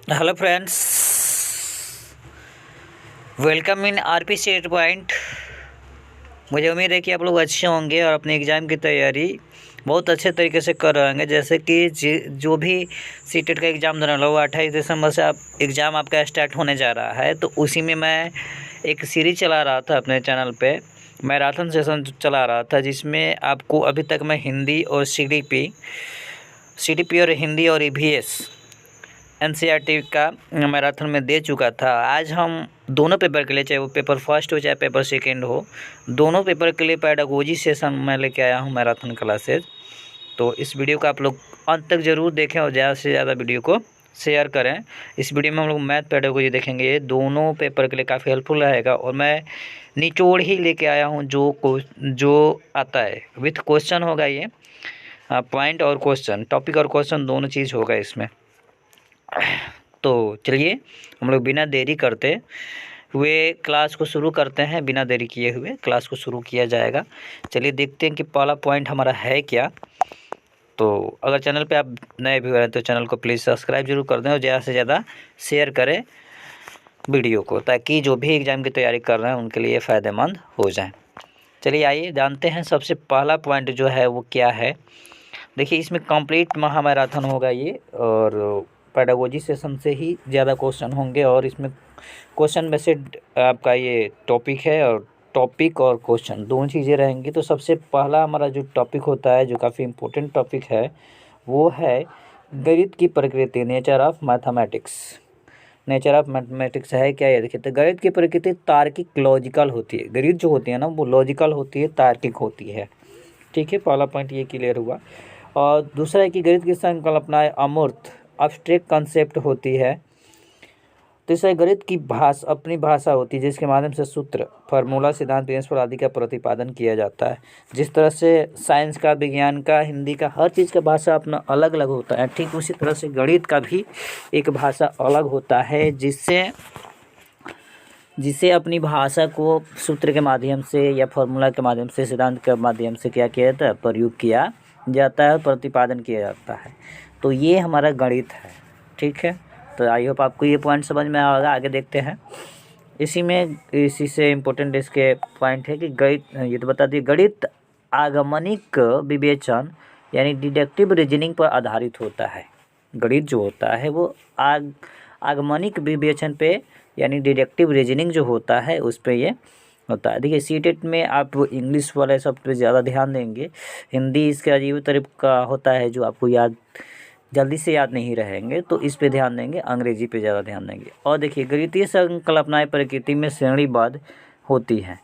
Hello friends, welcome in RP state point. मुझे उम्मीद है कि आप लोग अच्छे होंगे और अपने एग्ज़ाम की तैयारी बहुत अच्छे तरीके से कर रहे होंगे। जैसे कि जो भी सीटेट का एग्ज़ाम देने वाला वो 28 दिसंबर से आप एग्ज़ाम आपका स्टार्ट होने जा रहा है। तो उसी में मैं एक सीरीज चला रहा था अपने चैनल पे, मैराथन सेशन चला रहा था, जिसमें आपको अभी तक मैं हिंदी और सीडीपी और हिंदी और ईवीएस एनसीईआरटी का मैराथन में दे चुका था। आज हम दोनों पेपर के लिए, चाहे वो पेपर फर्स्ट हो चाहे पेपर सेकंड हो, दोनों पेपर के लिए पेडागोजी सेशन मैं लेके आया हूँ मैराथन क्लासेज। तो इस वीडियो को आप लोग अंत तक ज़रूर देखें और ज़्यादा से ज़्यादा वीडियो को शेयर करें। इस वीडियो में हम लोग मैथ पेडागोजी देखेंगे। ये दोनों पेपर के लिए काफ़ी हेल्पफुल रहेगा और मैं निचोड़ ही लेके आया हूँ जो आता है विथ क्वेश्चन होगा। ये पॉइंट और क्वेश्चन, टॉपिक और क्वेश्चन दोनों चीज़ होगा इसमें। तो चलिए हम लोग बिना देरी करते हुए क्लास को शुरू करते हैं। बिना देरी किए हुए क्लास को शुरू किया जाएगा। चलिए देखते हैं कि पहला पॉइंट हमारा है क्या। तो अगर चैनल पे आप नए व्यूअर हैं तो चैनल को प्लीज़ सब्सक्राइब जरूर कर दें और ज़्यादा से ज़्यादा शेयर करें वीडियो को, ताकि जो भी एग्ज़ाम की तैयारी कर रहे हैं उनके लिए फ़ायदेमंद हो जाए। चलिए आइए जानते हैं सबसे पहला पॉइंट जो है वो क्या है। देखिए, इसमें कंप्लीट महामैराथन होगा ये, और पेडागोजी सेशन से ही ज़्यादा क्वेश्चन होंगे और इसमें क्वेश्चन बेस्ड आपका ये टॉपिक है और टॉपिक और क्वेश्चन दोनों चीज़ें रहेंगी। तो सबसे पहला हमारा जो टॉपिक होता है, जो काफ़ी इम्पोर्टेंट टॉपिक है, वो है गणित की प्रकृति, nature of mathematics. Nature of mathematics है क्या, ये देखिए। तो गणित की प्रकृति तार्किक लॉजिकल होती है। गणित जो होती है ना वो लॉजिकल होती है, तार्किक होती है। ठीक है, पहला पॉइंट ये क्लियर हुआ। और दूसरा है कि गणित की संकल्पनाएं अमूर्त अब्स्ट्रैक्ट कंसेप्ट होती है। तीसरा, गणित की भाषा अपनी भाषा होती है, जिसके माध्यम से सूत्र, फार्मूला, सिद्धांत, प्रिंसिपल आदि का प्रतिपादन किया जाता है। जिस तरह से साइंस का, विज्ञान का, हिंदी का, हर चीज़ का भाषा अपना अलग अलग होता है, ठीक उसी तरह से गणित का भी एक भाषा अलग होता है, जिसे अपनी भाषा को सूत्र के माध्यम से या फार्मूला के माध्यम से, सिद्धांत के माध्यम से क्या किया जाता है, प्रयोग किया जाता है, प्रतिपादन किया जाता है। तो ये हमारा गणित है। ठीक है, तो आई होप आपको ये पॉइंट समझ में आएगा। आगे देखते हैं। इसी से इम्पोर्टेंट इसके पॉइंट है कि गणित, ये तो बता दिए, गणित आगमनिक विवेचन यानी डिडक्टिव रीजनिंग पर आधारित होता है। गणित जो होता है वो आगमनिक विवेचन पे यानी डिडक्टिव रीजनिंग जो होता है उस पे ये होता है। देखिए, सीटेट में आप इंग्लिश वाले सब पे ज़्यादा ध्यान देंगे। हिंदी इसका अजीब तरह का होता है जो आपको जल्दी से याद नहीं रहेंगे, तो इस पे ध्यान देंगे। अंग्रेजी पे ज़्यादा ध्यान देंगे। और देखिए, गणितीय संकल्पनाएं प्रकृति में श्रेणीबद्ध होती हैं।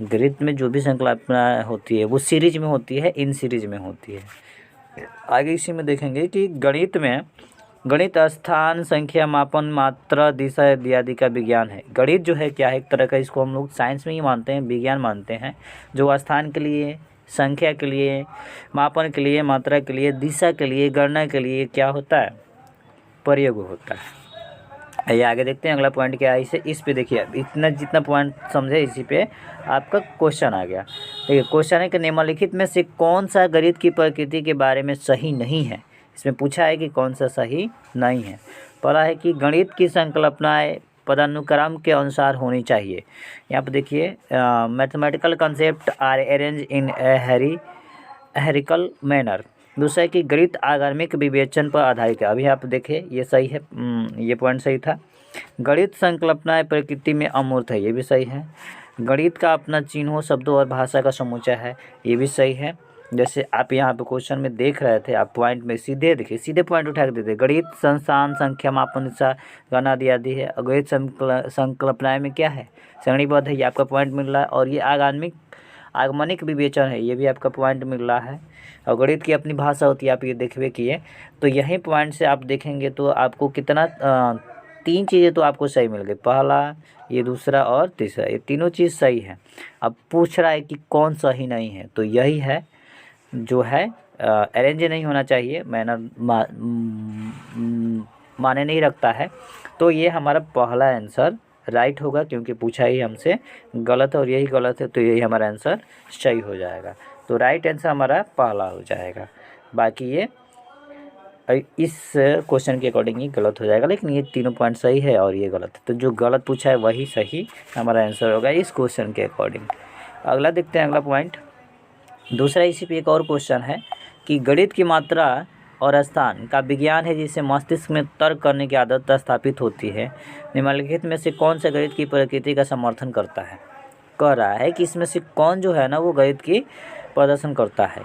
गणित में जो भी संकल्पना होती है वो सीरीज में होती है, इन सीरीज में होती है। आगे इसी में देखेंगे कि गणित स्थान, संख्या, मापन, मात्रा, दिशा इत्यादि का विज्ञान है। गणित जो है क्या है, एक तरह का, इसको हम लोग साइंस में ही मानते हैं, विज्ञान मानते हैं, जो स्थान के लिए, संख्या के लिए, मापन के लिए, मात्रा के लिए, दिशा के लिए, गणना के लिए क्या होता है, प्रयोग होता है। ये आगे देखते हैं अगला पॉइंट क्या है। इस पे देखिए, अब इतना जितना पॉइंट समझे इसी पे आपका क्वेश्चन आ गया। देखिए, क्वेश्चन है कि निम्नलिखित में से कौन सा गणित की प्रकृति के बारे में सही नहीं है। इसमें पूछा है कि कौन सा सही नहीं है। पहला है कि गणित की संकल्पनाएं पदानुक्रम के अनुसार होनी चाहिए। यहाँ पर देखिए, mathematical concept are arrange in hierarchical manner. दूसरा है कि गणित आगर्मिक विवेचन पर आधारित है। अभी आप देखें, ये सही है, ये पॉइंट सही था। गणित संकल्पनाएं प्रकृति में अमूर्त है, ये भी सही है। गणित का अपना चिन्हों, शब्दों और भाषा का समुच्चय है, ये भी सही है। जैसे आप यहाँ पे क्वेश्चन में देख रहे थे, आप पॉइंट में सीधे देखिए, सीधे पॉइंट उठा के देते, गणित संस्थान, संख्या, मापन, दिशा, गणना आदि है। गणित संकल्पनाएं में क्या है, श्रेणीबद्ध है, ये आपका पॉइंट मिल रहा है। और ये आगमनिक विवेचन है, ये भी आपका पॉइंट मिल रहा है। और गणित की अपनी भाषा होती है, आप ये देखिए किए। तो यही पॉइंट से आप देखेंगे तो आपको कितना, तीन चीज़ें तो आपको सही मिल गई। पहला, ये दूसरा और तीसरा, ये तीनों चीज़ सही है। अब पूछ रहा है कि कौन सही नहीं है, तो यही है जो है अरेंज नहीं होना चाहिए, मैनर माने नहीं रखता है। तो ये हमारा पहला आंसर राइट होगा, क्योंकि पूछा ही हमसे गलत है और यही गलत है, तो यही हमारा आंसर सही हो जाएगा। तो राइट आंसर हमारा पहला हो जाएगा। बाकी ये इस क्वेश्चन के अकॉर्डिंग ये गलत हो जाएगा, लेकिन ये तीनों पॉइंट सही है और ये गलत है, तो जो गलत पूछा है वही सही हमारा आंसर होगा इस क्वेश्चन के अकॉर्डिंग। अगला देखते हैं, अगला पॉइंट दूसरा, इसी पे एक और क्वेश्चन है कि गणित की मात्रा और स्थान का विज्ञान है जिससे मस्तिष्क में तर्क करने की आदत स्थापित होती है, निम्नलिखित में से कौन सा गणित की प्रकृति का समर्थन करता है। कह रहा है कि इसमें से कौन जो है ना वो गणित की प्रदर्शन करता है।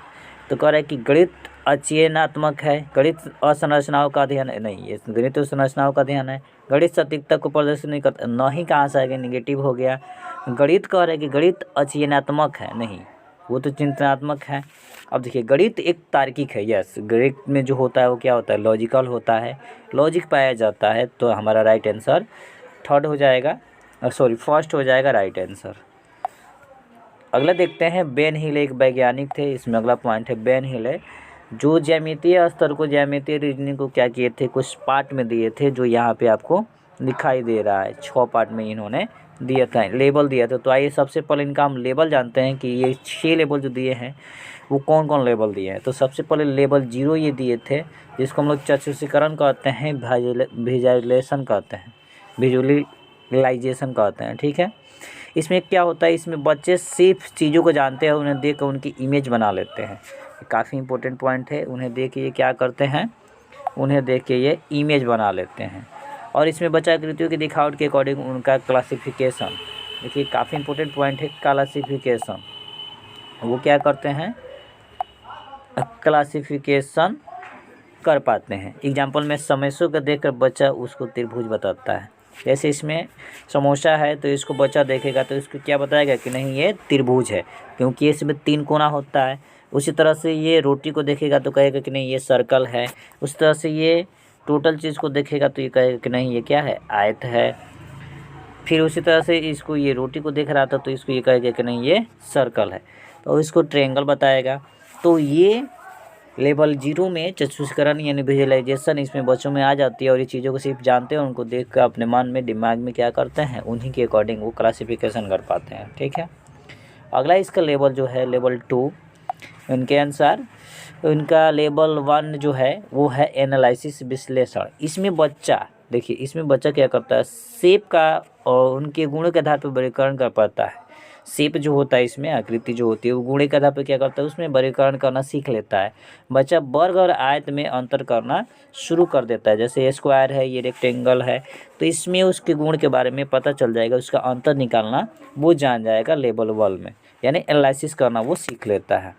तो कह रहा है कि गणित अचयनात्मक है, गणित असंरचनाओं का अध्ययन नहीं, ये गणित तो संरचनाओं का अध्ययन है। गणित सटीकता को प्रदर्शित नहीं करता, नहीं कहाँ से आएगा, निगेटिव हो गया। गणित कह रहा है कि गणित अचयनात्मक है, नहीं वो तो चिंतनात्मक है। अब देखिए गणित एक तार्किक है, यस गणित में जो होता है वो क्या होता है, लॉजिकल होता है, लॉजिक पाया जाता है, तो हमारा राइट आंसर थर्ड हो जाएगा, फर्स्ट हो जाएगा राइट आंसर। अगला देखते हैं, बेन हिले एक वैज्ञानिक थे, इसमें अगला पॉइंट है बेन हिले, जो ज्यामितीय स्तर को, ज्यामितीय रीजनिंग को क्या किए थे, कुछ पार्ट में दिए थे, जो यहाँ पे आपको दिखाई दे रहा है, 6 पार्ट में इन्होंने दिया था, लेबल दिया था। तो आइए सबसे पहले इनका हम लेबल जानते हैं कि ये 6 लेबल जो दिए हैं वो कौन कौन लेबल दिए हैं। तो सबसे पहले लेबल 0 ये दिए थे, जिसको हम लोग चक्षुषीकरण कहते हैं, विजुअलाइजेशन कहते हैं, विजुअलाइजेशन कहते हैं, ठीक है। इसमें क्या होता है, इसमें बच्चे सिर्फ चीज़ों को जानते हैं, उन्हें देख कर उनकी इमेज बना लेते हैं, काफ़ी इंपॉर्टेंट पॉइंट है। उन्हें देख के ये क्या करते हैं, उन्हें देख के ये इमेज बना लेते हैं। और इसमें बच्चा आकृतियों की दिखावट के अकॉर्डिंग उनका क्लासिफिकेशन, देखिए काफ़ी इंपॉर्टेंट पॉइंट है क्लासिफिकेशन, वो क्या करते हैं, क्लासिफिकेशन कर पाते हैं। एग्जाम्पल में समोसों को देखकर बच्चा उसको त्रिभुज बताता है, जैसे इसमें समोसा है तो इसको बच्चा देखेगा तो इसको क्या बताएगा कि नहीं ये त्रिभुज है, क्योंकि इसमें 3 कोना होता है। उसी तरह से ये रोटी को देखेगा तो कहेगा कि नहीं ये सर्कल है। उस तरह से ये टोटल चीज़ को देखेगा तो ये कहेगा कि नहीं ये क्या है, आयत है। फिर उसी तरह से इसको, ये रोटी को देख रहा था तो इसको ये कहेगा कि नहीं ये सर्कल है, तो इसको ट्रायंगल बताएगा। तो ये लेवल 0 में चक्षुष्करण यानी विजुअलाइजेशन इसमें बच्चों में आ जाती है, और ये चीज़ों को सिर्फ जानते हैं, उनको देख कर अपने मन में, दिमाग में क्या करते हैं, उन्हीं के अकॉर्डिंग वो क्लासिफिकेशन कर पाते हैं, ठीक है। अगला इसका लेवल जो है लेवल 2, इनके अनुसार इनका लेवल 1 जो है वो है एनालिसिस, विश्लेषण। इसमें बच्चा देखिए, इसमें बच्चा क्या करता है, शेप का और उनके गुणों के आधार पर वर्गीकरण कर पाता है। शेप जो होता है, इसमें आकृति जो होती है वो गुणे के आधार पर क्या करता है, उसमें वर्गीकरण करना सीख लेता है। बच्चा वर्ग और आयत में अंतर करना शुरू कर देता है, जैसे ये स्क्वायर है, ये रेक्टेंगल है, तो इसमें उसके गुण के बारे में पता चल जाएगा, उसका अंतर निकालना वो जान जाएगा लेवल 1 में, यानी एनालिसिस करना वो सीख लेता है।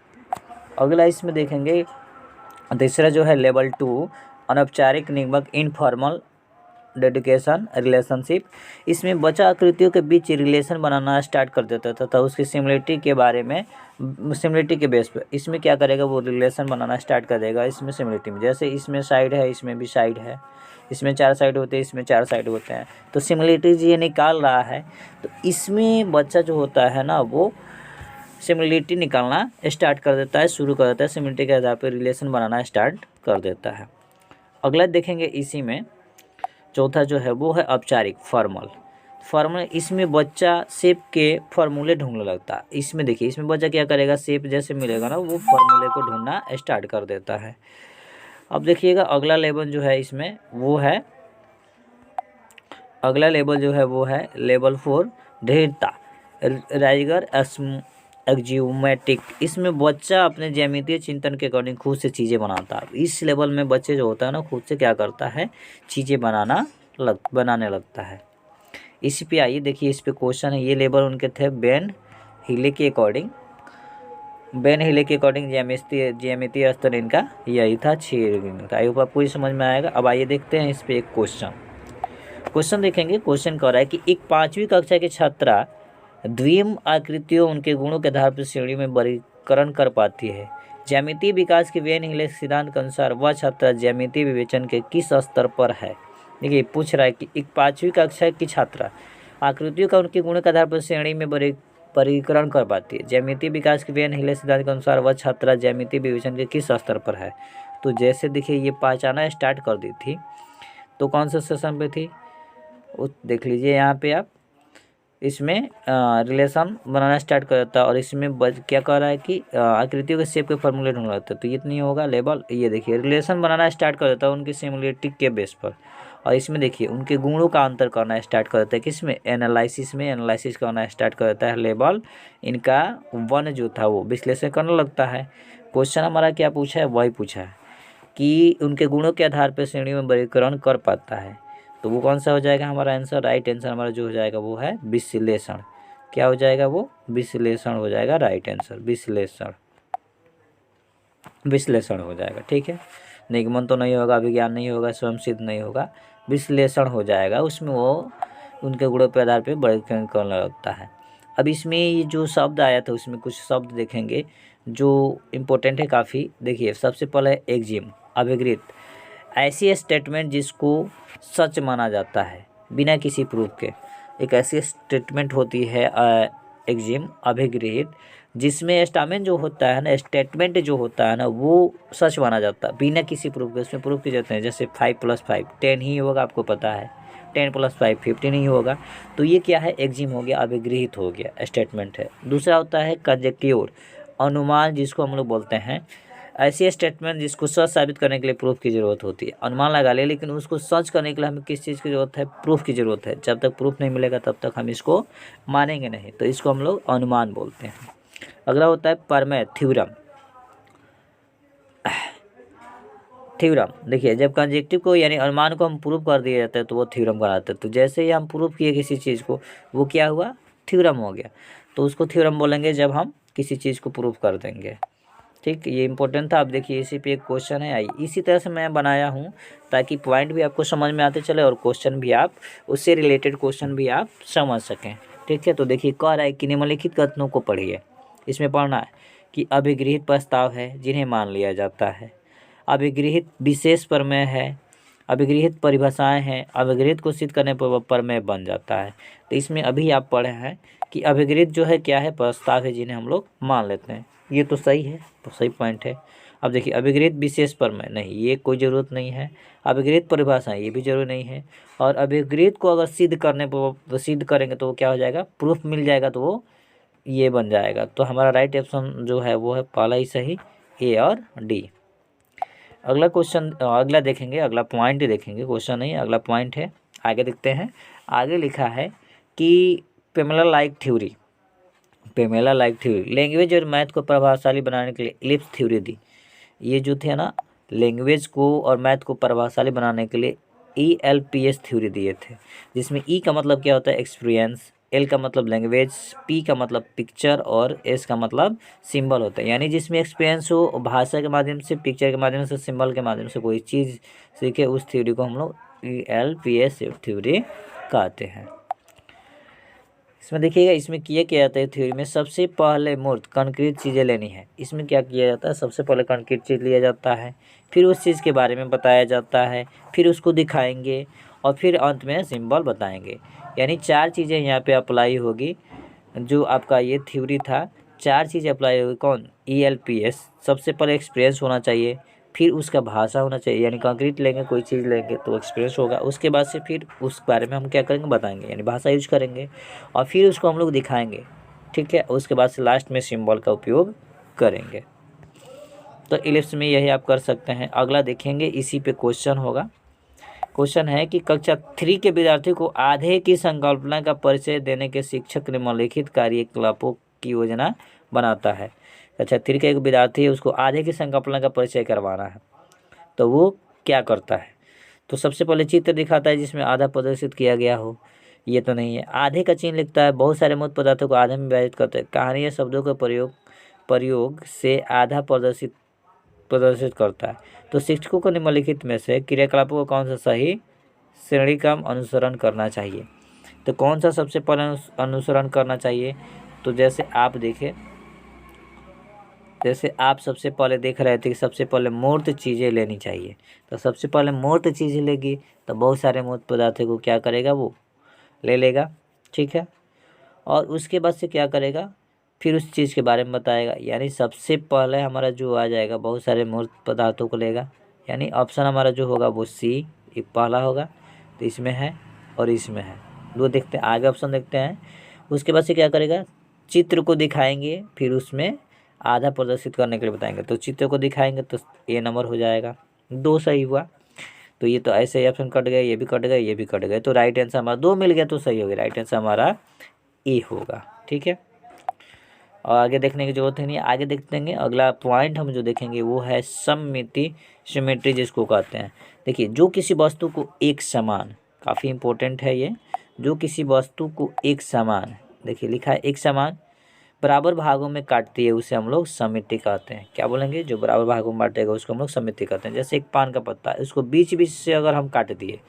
अगला इसमें देखेंगे तीसरा जो है लेवल 2, अनौपचारिक निगमक, इनफॉर्मल डेडिकेशन रिलेशनशिप। इसमें बच्चा आकृतियों के बीच रिलेशन बनाना स्टार्ट कर देता था, तो उसकी सिमिलरिटी के बारे में, सिमिलरिटी के बेस पे इसमें क्या करेगा, वो रिलेशन बनाना स्टार्ट कर देगा इसमें सिमिलरिटी में। जैसे इसमें साइड है, इसमें भी साइड है, इसमें 4 साइड होते हैं, इसमें 4 साइड होते हैं, तो सिमिलरिटीज ये निकाल रहा है। तो इसमें बच्चा जो होता है ना वो सिमिलरिटी निकालना स्टार्ट कर देता है, शुरू कर देता है, सिमिलरिटी के आधार पर रिलेशन बनाना स्टार्ट कर देता है। अगला देखेंगे इसी में चौथा जो है वो है औपचारिक, फॉर्मल। इसमें बच्चा शेप के फॉर्मूले ढूंढने लगता है। इसमें देखिए, इसमें बच्चा क्या करेगा, शेप जैसे मिलेगा ना वो फॉर्मूले को ढूंढना स्टार्ट कर देता है। अब देखिएगा अगला लेवल जो है इसमें वो है, अगला लेवल जो है वो है लेवल 4, दृढ़ता, राइगर एक्जियोमेट्रिक। इसमें बच्चा अपने ज्यामितीय चिंतन के अकॉर्डिंग खुद से चीज़ें बनाता है। इस लेवल में बच्चे जो होता है ना खुद से क्या करता है, चीज़ें बनाने लगता है। इसी पे आइए देखिए, इस पे क्वेश्चन है, ये लेवल उनके थे बेन हिले के अकॉर्डिंग, ज्यामितीय स्तर इनका यही था 6 का। आई होप आपको ये समझ में आएगा। अब आइए देखते हैं इस पे एक क्वेश्चन देखेंगे। क्वेश्चन कह रहा है कि एक 5वीं कक्षा की छात्रा द्विम आकृतियों उनके गुणों के आधार पर श्रेणी में वर्गीकरण कर पाती है। ज्यामितीय विकास के वेन हिले सिद्धांत के अनुसार वह छात्रा ज्यामितीय विवेचन के किस स्तर पर है। देखिए पूछ रहा है कि एक 5वीं कक्षा की छात्रा आकृतियों का उनके गुणों के आधार पर श्रेणी में वर्गीकरण कर पाती है। ज्यामितीय विकास के वेन हिले सिद्धांत के अनुसार वह छात्रा ज्यामितीय विवेचन के किस स्तर पर है। तो जैसे देखिए ये पहचाना स्टार्ट कर दी थी, तो कौन सा सेशन पे थी वो देख लीजिए यहाँ पे आप, इसमें रिलेशन बनाना स्टार्ट कर देता है और इसमें क्या कह रहा है कि आकृतियों के शेप के फॉर्मूले ढूंढ लेते हैं। तो ये नहीं होगा लेबल, ये देखिए रिलेशन बनाना स्टार्ट कर देता है उनकी सिमिलरिटी के बेस पर। और इसमें देखिए उनके गुणों का अंतर करना स्टार्ट कर देता है, किसमें, एनालिसिस में एनालिसिस करना स्टार्ट कर देता है लेबल। इनका वन जो था वो विश्लेषण करने लगता है। क्वेश्चन हमारा क्या पूछा है, वही पूछा है कि उनके गुणों के आधार पर श्रेणी में वर्गीकरण कर पाता है। तो वो कौन सा हो जाएगा हमारा आंसर, राइट आंसर हमारा जो हो जाएगा वो है विश्लेषण। क्या हो जाएगा वो, विश्लेषण हो जाएगा राइट आंसर, विश्लेषण, विश्लेषण हो जाएगा। ठीक है, निगमन तो नहीं होगा, विज्ञान नहीं होगा, स्वयं सिद्ध नहीं होगा, विश्लेषण हो जाएगा। उसमें वो उनके गुणों के आधार पर वर्गीकरण करने लगता है। अब इसमें ये जो शब्द आया था उसमें कुछ शब्द देखेंगे जो इम्पोर्टेंट है काफ़ी। देखिए सबसे पहले एक्जिम, अभिगृत, ऐसी स्टेटमेंट जिसको सच माना जाता है बिना किसी प्रूफ के। एक ऐसी स्टेटमेंट होती है एक्जिम, अभिगृहित, जिसमें स्टेटमेंट जो होता है ना, स्टेटमेंट जो होता है ना वो सच माना जाता है बिना किसी प्रूफ के। उसमें प्रूफ की जरूरत नहीं, जैसे 5 + 5 10 ही होगा, आपको पता है 10 + 5 15 ही होगा। तो ये क्या है, एक्जिम हो गया, अभिगृहित हो गया, स्टेटमेंट है। दूसरा होता है कंजेक्ट्योर, अनुमान जिसको हम लोग बोलते हैं। ऐसी स्टेटमेंट जिसको सच साबित करने के लिए प्रूफ की ज़रूरत होती है। अनुमान लगा ले, लेकिन उसको सच करने के लिए हमें किस चीज़ की ज़रूरत है, प्रूफ की ज़रूरत है। जब तक प्रूफ नहीं मिलेगा तब तक हम इसको मानेंगे नहीं, तो इसको हम लोग अनुमान बोलते हैं। अगला होता है प्रमेय, थ्योरम। थ्योरम देखिए, जब कंजेक्टिव को यानी अनुमान को हम प्रूफ कर दिया जाता है तो वो थ्योरम कहलाता है। तो जैसे ही हम प्रूफ किए किसी चीज़ को, वो क्या हुआ, थ्योरम हो गया। तो उसको थ्योरम बोलेंगे जब हम किसी चीज़ को प्रूफ कर देंगे। ठीक, ये इंपॉर्टेंट था। आप देखिए इसी पे एक क्वेश्चन है, आई इसी तरह से मैं बनाया हूँ ताकि पॉइंट भी आपको समझ में आते चले और क्वेश्चन भी आप उससे रिलेटेड क्वेश्चन भी आप समझ सकें। ठीक है, तो देखिए कह रहा है कि निम्नलिखित कथनों को पढ़िए। इसमें पढ़ना है कि अभिगृहित प्रस्ताव है जिन्हें मान लिया जाता है, अभिगृहित विशेष प्रमेय है, अभिगृहित परिभाषाएं हैं, अभिगृहित को सिद्ध करने पर प्रमेय बन जाता है। तो इसमें अभी आप पढ़े हैं कि अभिगृहित जो है क्या है, प्रस्ताव है जिन्हें हम लोग मान लेते हैं। ये तो सही है, तो सही पॉइंट है। अब देखिए अभिगृहित विशेष प्रमेय नहीं, ये कोई ज़रूरत नहीं है। अभिगृहित परिभाषा ये भी जरूरी नहीं है। और अभिगृहित को अगर सिद्ध करने पर सिद्ध करेंगे तो वो क्या हो जाएगा, प्रूफ मिल जाएगा, तो वो ये बन जाएगा। तो हमारा राइट ऑप्शन जो है वो है पहला ही सही, ए और डी। अगला क्वेश्चन, अगला देखेंगे, अगला पॉइंट देखेंगे, क्वेश्चन नहीं अगला पॉइंट है। आगे देखते हैं, आगे लिखा है कि Pamela Liebeck theory, Pamela Liebeck theory language और मैथ को प्रभावशाली बनाने के लिए इलिप्स थ्योरी दी। ये जो थे ना, लैंग्वेज को और मैथ को प्रभावशाली बनाने के लिए ELPS थ्योरी दिए थे, जिसमें ई का मतलब क्या होता है, एक्सपीरियंस, एल का मतलब लैंग्वेज, पी का मतलब पिक्चर और एस का मतलब सिंबल होता है। यानी जिसमें एक्सपीरियंस हो, भाषा के माध्यम से, पिक्चर के माध्यम से, सिंबल के माध्यम से कोई चीज़ सीखे, उस थ्योरी को हम लोग ELPS थ्योरी कहते हैं। इसमें देखिएगा, इसमें किया क्या जाता है थ्योरी में, सबसे पहले मूर्त कंक्रीट चीज़ें लेनी है। इसमें क्या किया जाता है, सबसे पहले कंक्रीट चीज़ लिया जाता है, फिर उस चीज़ के बारे में बताया जाता है, फिर उसको दिखाएंगे और फिर अंत में सिंबल बताएंगे। यानी 4 चीज़ें यहाँ पे अप्लाई होगी। जो आपका ये थ्योरी था, 4 चीज़ें अप्लाई होगी। कौन, ELPS, सबसे पहले एक्सपीरियंस होना चाहिए, फिर उसका भाषा होना चाहिए, यानी कंक्रीट लेंगे, कोई चीज़ लेंगे तो एक्सपीरियंस होगा। उसके बाद से फिर उस बारे में हम क्या करेंगे, बताएंगे, यानी भाषा यूज करेंगे और फिर उसको हम लोग दिखाएंगे। ठीक है, उसके बाद से लास्ट में सिंबल का उपयोग करेंगे। तो इलिप्स में यही आप कर सकते हैं। अगला देखेंगे, इसी पे क्वेश्चन होगा। क्वेश्चन है कि कक्षा 3 के विद्यार्थी को आधे की संकल्पना का परिचय देने के शिक्षक निम्नलिखित कार्यकलापों की योजना बनाता है। कक्षा 3 का एक विद्यार्थी है, उसको आधे की संकल्पना का परिचय करवाना है, तो वो क्या करता है। तो सबसे पहले चित्र दिखाता है जिसमें आधा प्रदर्शित किया गया हो, ये तो नहीं है। आधे का चिन्ह लिखता है, बहुत सारे मूर्त पदार्थों को आधे में विभाजित करते हैं, कहानी या शब्दों के प्रयोग से आधा प्रदर्शित करता है। तो शिक्षकों को निम्नलिखित में से क्रियाकलापों को कौन सा सही श्रेणी का अनुसरण करना चाहिए। तो कौन सा सबसे पहले अनुसरण करना चाहिए, तो जैसे आप देखें, जैसे आप सबसे पहले देख रहे थे कि सबसे पहले मूर्त चीज़ें लेनी चाहिए। तो सबसे पहले मूर्त चीज़ें लेगी तो बहुत सारे मूर्त पदार्थों को क्या करेगा, वो ले लेगा। ठीक है, और उसके बाद से क्या करेगा, फिर उस चीज़ के बारे में बताएगा। यानी सबसे पहले हमारा जो आ जाएगा, बहुत सारे मूर्त पदार्थों को लेगा। यानी ऑप्शन हमारा जो होगा वो सी, ये पहला होगा। तो इसमें है और इसमें है, दो देखते हैं, आगे ऑप्शन देखते हैं। उसके बाद से क्या करेगा, चित्र को दिखाएंगे, फिर उसमें आधा प्रदर्शित करने के लिए बताएंगे। तो चित्र को दिखाएंगे तो ये नंबर हो जाएगा, 2 सही हुआ। तो ये तो ऐसे ही ऑप्शन कट गए, ये भी कट गए, ये भी कट गए, तो राइट आंसर हमारा 2 मिल गया, तो सही हो गया। राइट आंसर हमारा ए होगा। ठीक है, और आगे देखने की जरूरत है नहीं, आगे देखते हैं। अगला पॉइंट हम जो देखेंगे वो है सममिति, सिमेट्री जिसको कहते हैं। देखिए, जो किसी वस्तु को एक समान, काफ़ी इंपॉर्टेंट है ये, जो किसी वस्तु को एक समान, देखिए लिखा है एक समान बराबर भागों में काटती है, उसे हम लोग सममिति कहते हैं। क्या बोलेंगे, जो बराबर भागों में बांटेगा उसको हम लोग सममिति कहते हैं। जैसे एक पान का पत्ता है, उसको बीच बीच से अगर हम काट दिए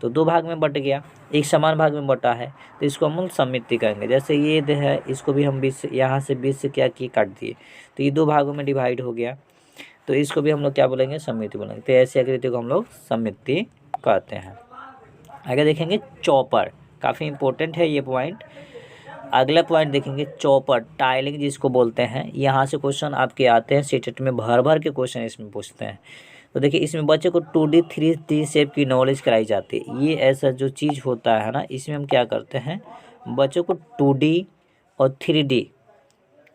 तो 2 भाग में बट गया, एक समान भाग में बटा है, तो इसको हम लोग सममिति कहेंगे। जैसे ये है, इसको भी हम बीच से, यहाँ से बीच से क्या किए, काट दिए, तो ये 2 भागों में डिवाइड हो गया, तो इसको भी हम लोग क्या बोलेंगे, सममिति बोलेंगे। तो ऐसी आकृति को हम लोग सममिति कहते हैं। आगे देखेंगे चौपर, काफ़ी इंपॉर्टेंट है ये पॉइंट। अगला पॉइंट देखेंगे चौपर, टाइलिंग जिसको बोलते हैं। यहाँ से क्वेश्चन आपके आते हैं, सेट में भर भर के क्वेश्चन इसमें पूछते हैं। तो देखिए, इसमें बच्चे को 2D 3D शेप की नॉलेज कराई जाती है। ये ऐसा जो चीज़ होता है ना, इसमें हम क्या करते हैं, बच्चों को 2D और 3D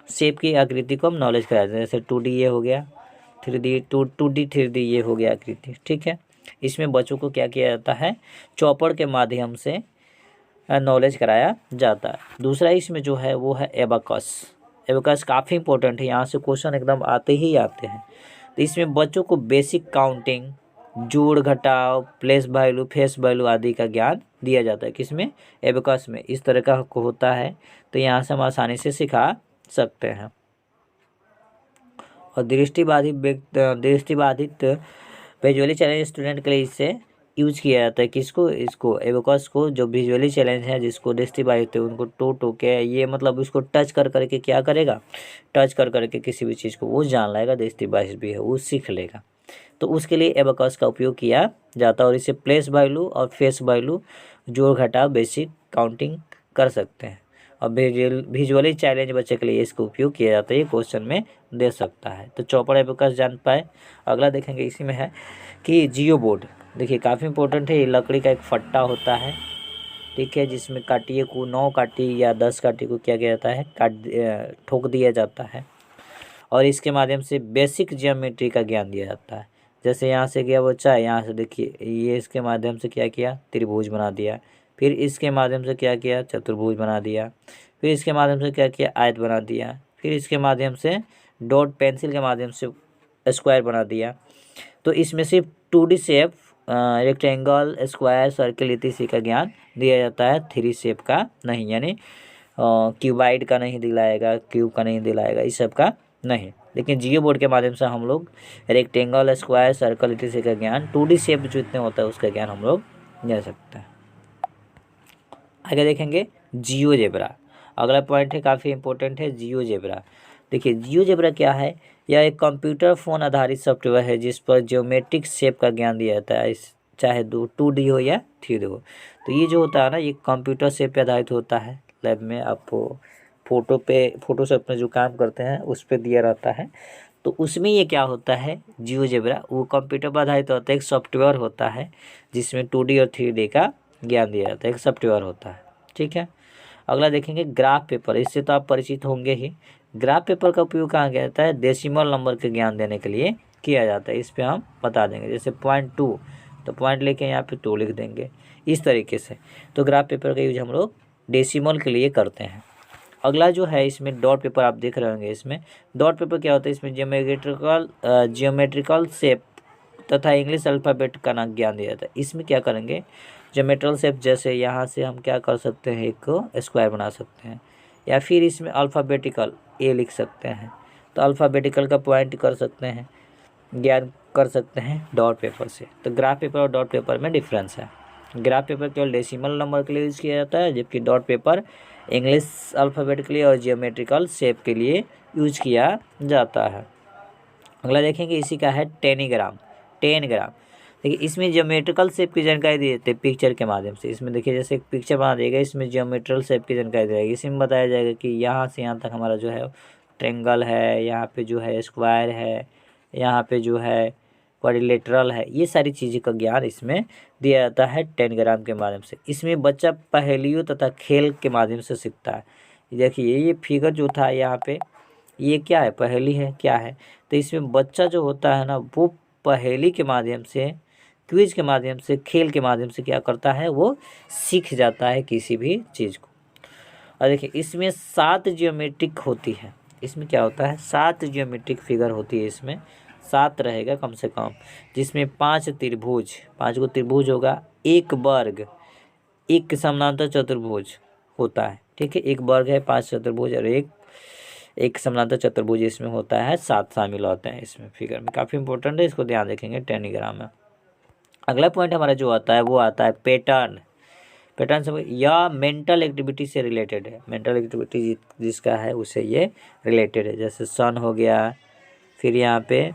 शेप की आकृति को हम नॉलेज कराते हैं। जैसे 2D ये हो गया, 2D 3D ये हो गया आकृति। ठीक है, इसमें बच्चों को क्या किया जाता है, चौपड़ के माध्यम से नॉलेज कराया जाता है। दूसरा इसमें जो है वो है एबाकस। एबाकस काफ़ी इंपॉर्टेंट है, यहाँ से क्वेश्चन एकदम आते ही आते हैं। तो इसमें बच्चों को बेसिक काउंटिंग, जोड़ घटाव, प्लेस वैल्यू, फेस वैल्यू आदि का ज्ञान दिया जाता है। किसमें, एबाकस में। इस तरह का होता है, तो यहाँ से हम आसानी से सिखा सकते हैं। और दृष्टिबाधित विजुअली चैलेंज स्टूडेंट के लिए इसे यूज किया जाता है। किसको, इसको एबाकस को, जो विजुअली चैलेंज है, जिसको दृष्टिबाधित है, उनको टो के ये मतलब उसको टच कर करके क्या करेगा, टच कर करके किसी भी चीज़ को वो जान लेगा, दृष्टिबाधित भी है वो सीख लेगा। तो उसके लिए एबाकस का उपयोग किया जाता है, और इसे प्लेस वैल्यू और फेस वैल्यू, जोड़ घटाव, बेसिक काउंटिंग कर सकते हैं। और विजुअली चैलेंज बच्चे के लिए इसका उपयोग किया जाता है, ये क्वेश्चन में दे सकता है। तो चौपड़ एबाकस जान पाए। अगला देखेंगे, इसी में है कि जियो बोर्ड। देखिए, काफ़ी इंपॉर्टेंट है। ये लकड़ी का एक फट्टा होता है, ठीक है, जिसमें काटिए को 9 काटी या 10 काटी को क्या किया जाता है, ठोक दिया जाता है, और इसके माध्यम से बेसिक जियोमेट्री का ज्ञान दिया जाता है। जैसे यहाँ से गया बच्चा, यहाँ से देखिए, ये इसके माध्यम से क्या किया, त्रिभुज बना दिया, फिर इसके माध्यम से क्या किया, चतुर्भुज बना दिया, फिर इसके माध्यम से क्या किया, आयत बना दिया, फिर इसके माध्यम से डॉट पेंसिल के माध्यम से स्क्वायर बना दिया। तो इसमें सिर्फ 2D shape, rectangle, square, circle इत्यादि का ज्ञान दिया जाता है, 3 शेप का नहीं, यानी क्यूबाइड का नहीं दिलाएगा, क्यूब का नहीं दिलाएगा, इस सब का नहीं। लेकिन जियो बोर्ड के माध्यम से हम लोग रेक्टेंगल, स्क्वायर, सर्कल इत्यादि का ज्ञान, 2D शेप जो इतने होता है उसका ज्ञान हम लोग ले सकते हैं। आगे देखेंगे जियोजेब्रा। अगला पॉइंट है, काफ़ी इंपॉर्टेंट है, जियोजेब्रा। देखिए, जियोजेब्रा क्या है, यह एक कंप्यूटर फ़ोन आधारित सॉफ्टवेयर है जिस पर ज्योमेट्रिक शेप का ज्ञान दिया जाता है, चाहे 2D हो या 3D हो। तो ये जो होता है ना, ये कंप्यूटर शेप पे आधारित होता है। लैब में आपको फोटोशॉप में जो काम करते हैं उस पर दिया रहता है, तो उसमें ये क्या होता है, जियोजेब्रा, वो कंप्यूटर पर आधारित होता है, एक सॉफ्टवेयर होता है जिसमें 2D और 3D का ज्ञान दिया जाता है, एक सॉफ्टवेयर होता है। ठीक है, अगला देखेंगे ग्राफ पेपर। इससे तो आप परिचित होंगे ही। ग्राफ पेपर का उपयोग कहाँ किया जाता है, डेसिमल नंबर के ज्ञान देने के लिए किया जाता है। इस पे हम बता देंगे, जैसे 0.2 तो पॉइंट लेके यहाँ पे 2 लिख देंगे, इस तरीके से। तो ग्राफ पेपर का यूज हम लोग डेसिमल के लिए करते हैं। अगला जो है, इसमें डॉट पेपर आप देख रहे होंगे। इसमें डॉट पेपर क्या होता है, इसमें जियोमेट्रिकल शेप तथा इंग्लिश अल्फ़ाबेट का ना ज्ञान दिया जाता है। इसमें क्या करेंगे, ज्योमेट्रिकल शेप, जैसे यहाँ से हम क्या कर सकते हैं, एक स्क्वायर बना सकते हैं, या फिर इसमें अल्फ़ाबेटिकल ए लिख सकते हैं, तो अल्फ़ाबेटिकल का पॉइंट कर सकते हैं, ज्ञान कर सकते हैं डॉट पेपर से। तो ग्राफ पेपर और डॉट पेपर में डिफरेंस है। ग्राफ पेपर केवल डेसिमल नंबर के लिए यूज़ किया जाता है, जबकि डॉट पेपर इंग्लिश अल्फ़ाबेट के लिए और जियोमेट्रिकल शेप के लिए यूज किया जाता है। अगला देखेंगे, इसी का है टेनीग्राम। 10 ग्राम। देखिए, इसमें ज्योमेट्रिकल शेप की जानकारी दी जाती है पिक्चर के माध्यम से। इसमें देखिए, जैसे एक पिक्चर बना देगा, इसमें ज्योमेट्रिकल शेप की जानकारी दी जाएगी। इसमें बताया जाएगा कि यहाँ से यहाँ तक हमारा जो है ट्रेंगल है, यहाँ पे जो है स्क्वायर है, यहाँ पे जो है क्वाड्रिलेटरल है, ये सारी चीज़ें का ज्ञान इसमें दिया जाता है टेनग्राम के माध्यम से। इसमें बच्चा पहेलियों तथा खेल के माध्यम से सीखता है। देखिए ये फिगर जो था यहाँ पे, ये क्या है, पहेली है, क्या है, तो इसमें बच्चा जो होता है ना, वो पहेली के माध्यम से, क्विज के माध्यम से, खेल के माध्यम से क्या करता है, वो सीख जाता है किसी भी चीज़ को। और देखिए इसमें 7 जियोमेट्रिक होती है, इसमें क्या होता है, 7 जियोमेट्रिक फिगर होती है, इसमें 7 रहेगा कम से कम, जिसमें 5 त्रिभुज, 5 को त्रिभुज होगा, एक वर्ग, एक समानांतर चतुर्भुज होता है, ठीक है, एक वर्ग है, 5 चतुर्भुज और एक समानांतर चतुर्भुज इसमें होता है, 7 शामिल होते हैं इसमें फिगर में। काफ़ी इंपॉर्टेंट है, इसको ध्यान रखेंगे टेनिग्राम में। अगला पॉइंट हमारा जो आता है वो आता है पैटर्न। पैटर्न से या मेंटल एक्टिविटी से रिलेटेड है, मेंटल एक्टिविटी जिसका है उसे ये रिलेटेड है, जैसे सन हो गया, फिर यहाँ पे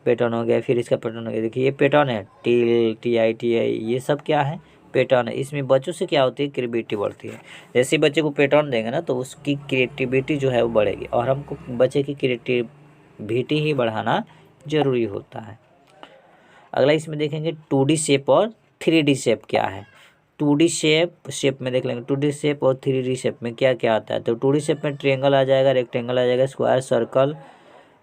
पैटर्न हो गया, फिर इसका पैटर्न हो गया। देखिए ये पैटर्न है, TITI, ये सब क्या है, पैटर्न है। इसमें बच्चों से क्या होती है, क्रिएटिविटी बढ़ती है। जैसे ही बच्चे को पैटर्न देंगे ना, तो उसकी क्रिएटिविटी जो है वो बढ़ेगी, और हमको बच्चे की क्रिएटिविटी ही बढ़ाना जरूरी होता है। अगला इसमें देखेंगे 2D शेप और 3D शेप क्या है। 2D शेप में देख लेंगे, 2D शेप और 3D शेप में क्या क्या आता है। तो 2D शेप में ट्रायंगल आ जाएगा, रेक्टेंगल आ जाएगा, स्क्वायर, सर्कल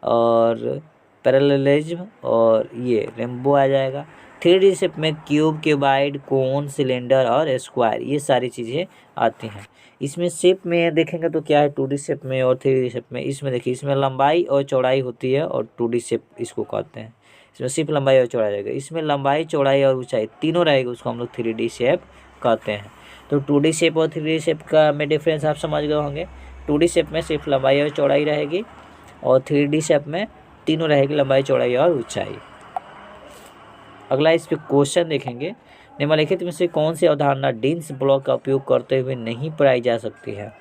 और पैरेललिज्म और ये रेम्बो आ जाएगा। 3D शेप में क्यूब, क्यूबाइड, कोन, सिलेंडर और स्क्वायर, ये सारी चीज़ें आती हैं। इसमें शेप में देखेंगे तो क्या है, 2D शेप में और 3D शेप में, इसमें देखिए इसमें लंबाई और चौड़ाई होती है, और 2D शेप इसको कहते हैं। इसमें सिर्फ लंबाई और चौड़ाई रहेगा, इसमें लंबाई, चौड़ाई और ऊंचाई तीनों रहेगी, उसको हम लोग 3D शेप कहते हैं। तो 2D शेप और 3D शेप का में डिफरेंस आप समझ गए होंगे। 2D शेप में सिर्फ लंबाई और चौड़ाई रहेगी, और 3D शेप में तीनों रहेगी, लंबाई, चौड़ाई और ऊंचाई। अगला इस पे क्वेश्चन देखेंगे, निम्नलिखित में से कौन सी अवधारणा डिन्स ब्लॉक का उपयोग करते हुए नहीं पढ़ाई जा सकती है।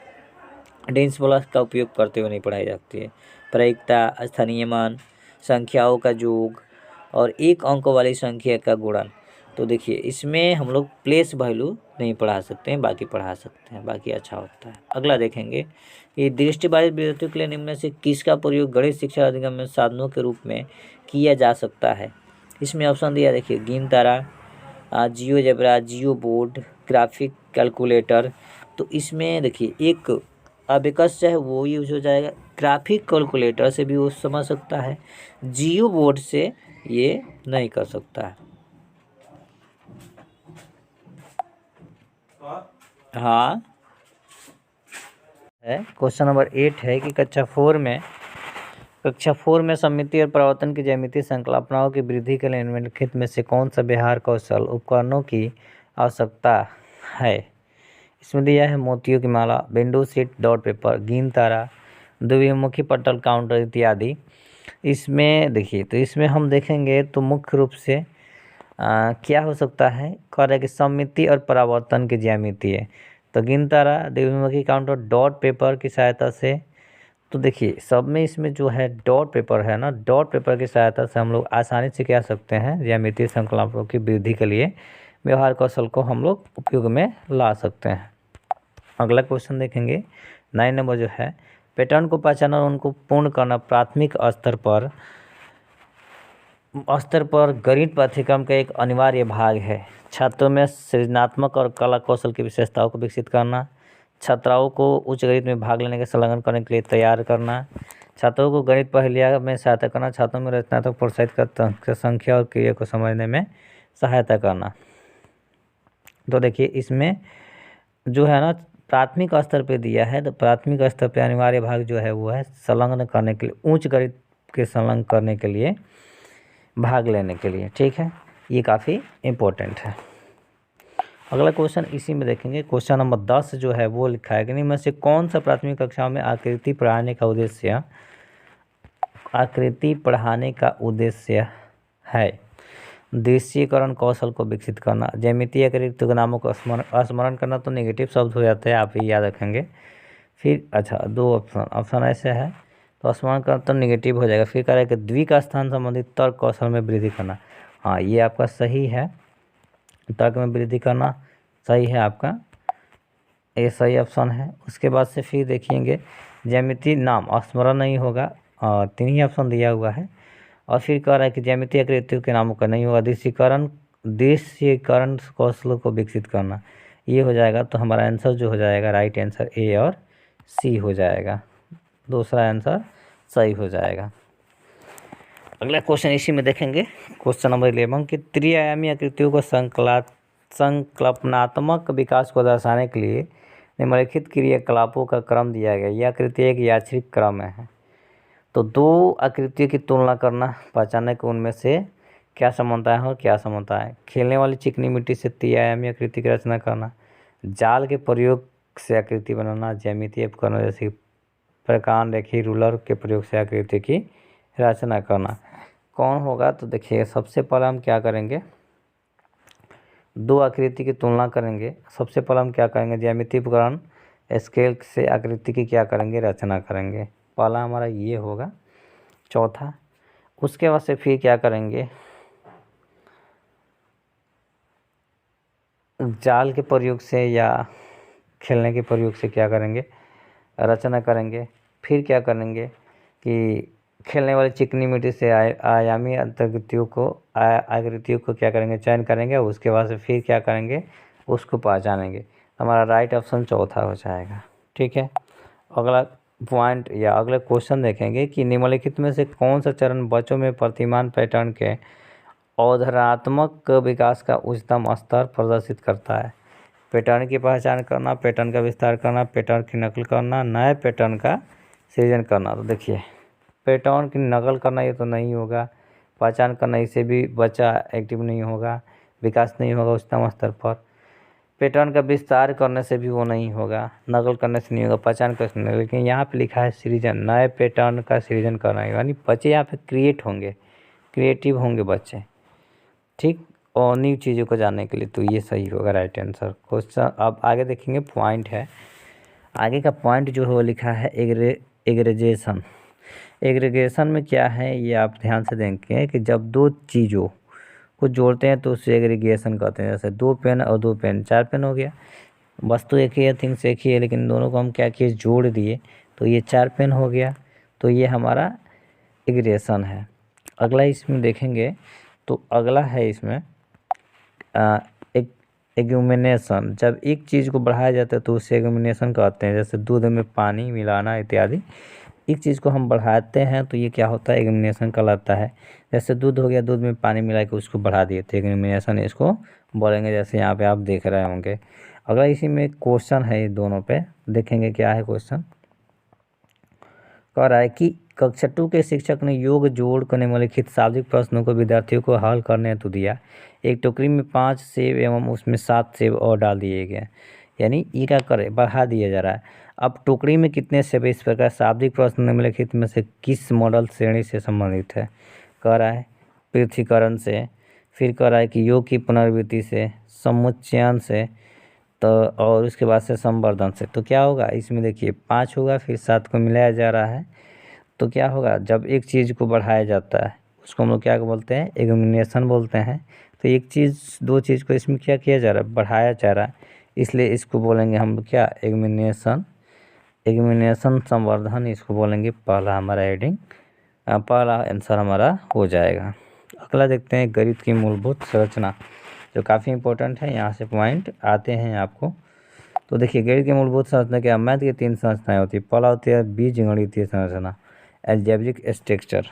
डिन्स ब्लॉक का उपयोग करते हुए नहीं पढ़ाई जाती है। प्रायिकता, स्थानीय मान, संख्याओं का योग और एक अंक वाली संख्या का गुणन। तो देखिए इसमें हम लोग प्लेस वैल्यू नहीं पढ़ा सकते हैं, बाकी पढ़ा सकते हैं, बाकी अच्छा होता है। अगला देखेंगे, ये दृष्टिबाधित विद्यार्थियों के लिए निम्न में से किसका प्रयोग गणित शिक्षा अधिगम में साधनों के रूप में किया जा सकता है। इसमें ऑप्शन दिया, देखिए गिन तारा, जियोजेब्रा, जियो बोर्ड, ग्राफिक कैलकुलेटर। तो इसमें देखिए एक अबेकस है वो यूज हो जाएगा, ग्राफिक कैलकुलेटर से भी वो समझ सकता है, जियो बोर्ड से ये नहीं कर सकता है। हाँ है, क्वेश्चन नंबर 8 है कि कक्षा 4 में समिति और प्रवर्तन की ज्यामितीय संकल्पनाओं की वृद्धि के लिए निम्नलिखित में से कौन सा व्यवहार कौशल उपकरणों की आवश्यकता है। इसमें दिया है मोतियों की माला, विंडो सीट, डॉट पेपर, गिन तारा, द्विमुखी पटल, काउंटर इत्यादि। इसमें देखिए, तो इसमें हम देखेंगे तो मुख्य रूप से क्या हो सकता है, कह रहा है कि समिति और परावर्तन की ज्यामिति है। तो गिन तारा, द्विमुखी काउंटर, डॉट पेपर की सहायता से। तो देखिए सब में इसमें जो है डॉट पेपर है ना, डॉट पेपर की सहायता से हम लोग आसानी से क्या सकते हैं, ज्यामितीय संकल्पनाओं की वृद्धि के लिए व्यवहार कौशल को हम लोग उपयोग में ला सकते हैं। अगला क्वेश्चन देखेंगे 9 नंबर जो है, पैटर्न को पहचानना और उनको पूर्ण करना प्राथमिक स्तर पर गणित पाठ्यक्रम का एक अनिवार्य भाग है। छात्रों में सृजनात्मक और कला कौशल की विशेषताओं को विकसित करना, छात्राओं को उच्च गणित में भाग लेने के संलग्न करने के लिए तैयार करना, छात्रों को गणित पहेलियाँ में सहायता करना, छात्रों में रचनात्मक प्रोत्साहित कर संख्या और क्रिया को समझने में सहायता करना। तो देखिए इसमें जो है ना प्राथमिक स्तर पे दिया है, तो प्राथमिक स्तर पे अनिवार्य भाग जो है वो है संलग्न करने के लिए, उच्च गणित के संलग्न करने के लिए, भाग लेने के लिए, ठीक है, ये काफ़ी इम्पोर्टेंट है। अगला क्वेश्चन इसी में देखेंगे, क्वेश्चन नंबर 10 जो है वो लिखा है कि इनमें से कौन सा प्राथमिक कक्षाओं में आकृति पढ़ाने का उद्देश्य है। दृश्यीकरण कौशल को विकसित करना, ज्यामितीय आकृति नामों को स्मरण करना, तो नेगेटिव शब्द हो जाता है, आप ही याद रखेंगे। फिर अच्छा 2 ऑप्शन ऐसे है, तो स्मरण करना तो नेगेटिव हो जाएगा। फिर कह रहा है कि द्वि का स्थान संबंधित तर्क कौशल में वृद्धि करना, हाँ ये आपका सही है, तर्क में वृद्धि करना सही है आपका, ये सही ऑप्शन है। उसके बाद से फिर देखेंगे ज्यामिति नाम स्मरण नहीं होगा, 3 ही ऑप्शन दिया हुआ है, और फिर कह रहा है कि ज्यामितीय आकृतियों के नामों का नहीं होगा, दृश्यीकरण कौशल को विकसित करना, ये हो जाएगा। तो हमारा आंसर जो हो जाएगा राइट आंसर ए और सी हो जाएगा, दूसरा आंसर सही हो जाएगा। अगला क्वेश्चन इसी में देखेंगे, क्वेश्चन नंबर 11 कि त्रिआयामी आकृतियों को संकल्पनात्मक विकास को दर्शाने के लिए निम्नलिखित क्रियाकलापों का क्रम दिया गया। यह आकृति एक यादृच्छिक क्रम है। तो दो आकृतियों की तुलना करना, पहचानने को उनमें से क्या समानता है और क्या समानता है। खेलने वाली चिकनी मिट्टी से त्रिआयामी आकृति की रचना करना, जाल के प्रयोग से आकृति बनाना, ज्यामितीय उपकरण जैसे प्रकार रेखी रूलर के प्रयोग से आकृति की रचना करना। कौन होगा? तो देखिए सबसे पहले हम क्या करेंगे, दो आकृति की तुलना करेंगे। सबसे पहले हम क्या करेंगे, ज्यामितीय उपकरण स्केल से आकृति की क्या करेंगे, रचना करेंगे। पहला हमारा ये होगा। चौथा, उसके बाद से फिर क्या करेंगे, जाल के प्रयोग से या खेलने के प्रयोग से क्या करेंगे, रचना करेंगे। फिर क्या करेंगे कि खेलने वाली चिकनी मिट्टी से आयामी आकृतियों को क्या करेंगे, चयन करेंगे। उसके बाद से फिर क्या करेंगे, उसको पहचानेंगे। हमारा राइट ऑप्शन चौथा हो जाएगा। ठीक है, अगला पॉइंट या अगला क्वेश्चन देखेंगे कि निम्नलिखित में से कौन सा चरण बच्चों में प्रतिमान पैटर्न के अवधारणात्मक विकास का उच्चतम स्तर प्रदर्शित करता है। पैटर्न की पहचान करना, पैटर्न का विस्तार करना, पैटर्न की नकल करना, नए पैटर्न का सृजन करना। तो देखिए पैटर्न की नकल करना ये तो नहीं होगा, पहचान करना इससे भी बच्चा एक्टिव नहीं होगा, विकास नहीं होगा उच्चतम स्तर पर। पैटर्न का विस्तार करने से भी वो नहीं होगा, नकल करने से नहीं होगा, पहचान करने से नहीं होगा। लेकिन यहाँ पे लिखा है सृजन, नए पैटर्न का सृजन करना है, यानी बच्चे यहाँ पे क्रिएट होंगे, क्रिएटिव होंगे बच्चे। ठीक, और न्यू चीज़ों को जानने के लिए, तो ये सही होगा राइट आंसर। क्वेश्चन अब आगे देखेंगे, पॉइंट है आगे का पॉइंट जो है वो लिखा है एग्रीगेशन। एग्रीगेशन में क्या है ये आप ध्यान से देखें कि जब दो चीज़ों को जोड़ते हैं तो उसे एग्रीगेशन कहते हैं। जैसे 2 पेन और 2 पेन 4 पेन हो गया, वस्तु एक ही है, थिंग्स एक ही है, लेकिन दोनों को हम क्या किए, जोड़ दिए, तो ये 4 पेन हो गया। तो ये हमारा एग्रीगेशन है। अगला इसमें देखेंगे तो अगला है इसमें एक एग्यूमिनेशन। जब एक चीज़ को बढ़ाया जाता है तो उसे एग्यूमिनेशन कहते हैं। जैसे दूध में पानी मिलाना इत्यादि, एक चीज़ को हम बढ़ाते हैं तो ये क्या होता है, एग्यूमिनेशन कहलाता है। जैसे दूध हो गया, दूध में पानी मिला के उसको बढ़ा दिए तो एग्यूमिनेशन इसको बोलेंगे, जैसे यहाँ पे आप देख रहे होंगे। अगला इसी में क्वेश्चन है, ये दोनों पे देखेंगे क्या है क्वेश्चन। कह रहा है कि कक्षा 2 के शिक्षक ने योग जोड़ कर निम्नलिखित शाब्दिक प्रश्नों को विद्यार्थियों को हल करने हेतु दिया। एक टोकरी में 5 सेब एवं उसमें 7 सेब और डाल दिए गए, यानी ये क्या करे, बढ़ा दिया जा रहा है। अब टोकरी में कितने सेब, इस प्रकार शाब्दिक प्रश्न निम्नलिखित में से किस मॉडल श्रेणी से संबंधित है। कह रहा है पृथ्वीकरण से, फिर कह रहा है कि योग की पुनरावृत्ति से, समुच्चयन से, तो और उसके बाद से संवर्धन से। तो क्या होगा इसमें, देखिए 5 होगा, फिर 7 को मिलाया जा रहा है, तो क्या होगा, जब एक चीज़ को बढ़ाया जाता है उसको हम लोग क्या बोलते हैं, एग्यूमिनेशन बोलते हैं। तो एक चीज़ दो चीज़ को इसमें क्या किया जा रहा है, बढ़ाया जा रहा है, इसलिए इसको बोलेंगे हम लोग क्या, एग्यूमिनेशन। एग्यूमिनेशन संवर्धन इसको बोलेंगे। पहला हमारा हेडिंग, पहला आंसर हमारा हो जाएगा। अगला देखते हैं गणित की मूलभूत संरचना, जो काफ़ी इंपॉर्टेंट है, यहाँ से पॉइंट आते हैं आपको। तो देखिए गणित की मूलभूत संरचना क्या, मैथ की 3 संरचनाएं होती है। पहला होती है बीजगणितीय संरचना, एल्जेब्रिक स्ट्रक्चर।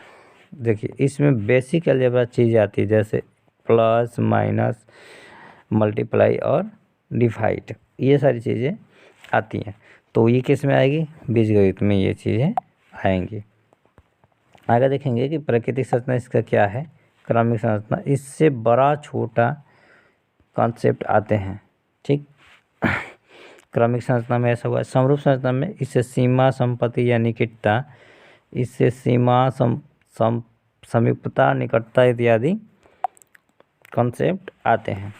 देखिए इसमें बेसिक अलजेब्रा चीज़ आती है, जैसे प्लस माइनस मल्टीप्लाई और डिवाइड, ये सारी चीज़ें आती हैं। तो ये किस में आएगी, बीजगणित में ये चीज़ें आएंगी। आगे देखेंगे कि प्राकृतिक संरचना इसका क्या है, क्रमिक संरचना। इससे बड़ा छोटा कॉन्सेप्ट आते हैं। ठीक, क्रमिक संरचना में ऐसा हुआ है। समरूप संरचना में इससे सीमा, संपत्ति या निकटता, इससे सीमा, समीपता, निकटता इत्यादि कॉन्सेप्ट आते हैं।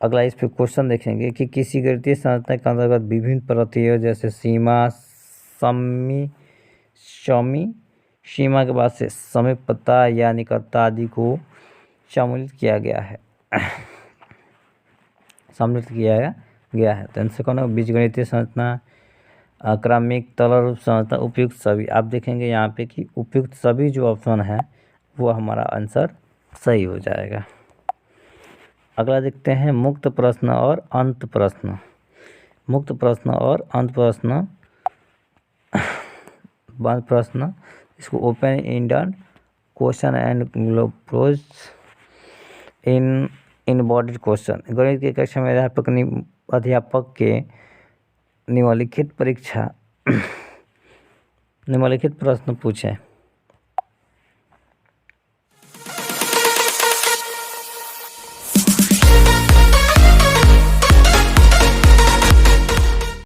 अगला इस पे क्वेश्चन देखेंगे कि किसी गणितीय संरचना के अंतर्गत विभिन्न प्रत्ययों जैसे सीमा, सीमा के बाद से समीपता या निकटता आदि को सम्मिलित किया गया है, सम्मिलित किया गया है। तो इनसे कौन है, बीजगणितीय संरचना, क्रमिक, तरल रूप संरचना, उपयुक्त सभी। आप देखेंगे यहाँ पे कि उपयुक्त सभी जो ऑप्शन है वो हमारा आंसर सही हो जाएगा। अगला देखते हैं मुक्त प्रश्न और अंत प्रश्न। मुक्त प्रश्न और अंत प्रश्न, बंद प्रश्न, इसको open ended question and close in bodied question. गणित की कक्षा में अध्यापक के निम्नलिखित प्रश्न पूछें।